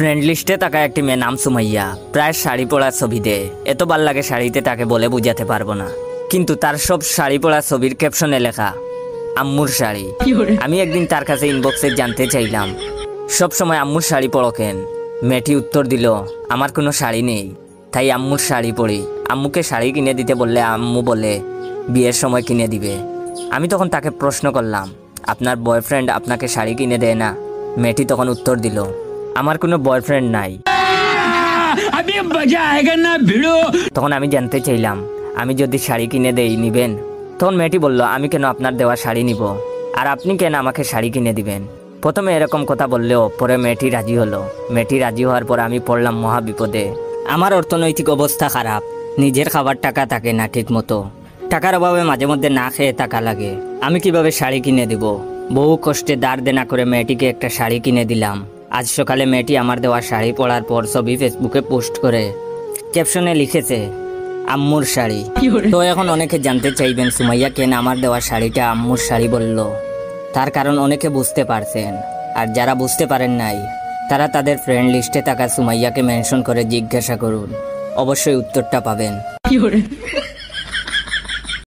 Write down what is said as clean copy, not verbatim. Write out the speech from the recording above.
Friend লিস্টে থাকা একটি মেয়ে নাম সুমাইয়া, প্রায় শাড়ি পরা ছবি দেয়। এত ভাল লাগে শাড়িতে, তাকে বলে বুঝাতে পারবো না। কিন্তু তার সব শাড়ি পরা ছবির ক্যাপশনে লেখা আম্মুর শাড়ি। আমি একদিন তার কাছে ইনবক্সে জানতে চাইলাম, সব সময় আম্মুর শাড়ি পরো কেন? মেয়েটি উত্তর দিল, আমার কোনো শাড়ি নেই, তাই আম্মুর শাড়ি পরি। আম্মুকে শাড়ি কিনে দিতে বললে আম্মু বলে বিয়ের সময় কিনে দিবে। আমি তখন তাকে প্রশ্ন করলাম, আপনার বয়ফ্রেন্ড আপনাকে শাড়ি কিনে দেয় না? মেয়েটি তখন উত্তর দিল, আমার কোনো বয়ফ্রেন্ড নাই। তখন আমি জানতে চাইলাম, আমি যদি শাড়ি কিনে দেই নিবেন? তখন মেয়েটি বলল, আমি কেন আপনার দেওয়া শাড়ি নিব, আর আপনি কেন আমাকে শাড়ি কিনে দিবেন? প্রথমে এরকম কথা বললেও পরে মেয়েটি রাজি হলো। মেয়েটি রাজি হওয়ার পর আমি পড়লাম মহা বিপদে। আমার অর্থনৈতিক অবস্থা খারাপ, নিজের খাবার টাকা থাকে না ঠিক মতো, টাকার অভাবে মাঝে মধ্যে না খেয়ে টাকা লাগে। আমি কিভাবে শাড়ি কিনে দিব? বহু কষ্টে ধার দেনা করে মেয়েটিকে একটা শাড়ি কিনে দিলাম। আজ সকালে মেয়েটি আমার দেওয়া শাড়ি পরার পর ছবি ফেসবুকে পোস্ট করে ক্যাপশনে লিখেছে আম্মুর শাড়ি। তো এখন অনেকে জানতে চাইবেন সুমাইয়া কেন আমার দেওয়া শাড়িটা আম্মুর শাড়ি বলল। তার কারণ অনেকে বুঝতে পারছেন, আর যারা বুঝতে পারেন নাই তারা তাদের ফ্রেন্ড লিস্টে থাকা সুমাইয়াকে মেনশন করে জিজ্ঞাসা করুন, অবশ্যই উত্তরটা পাবেন।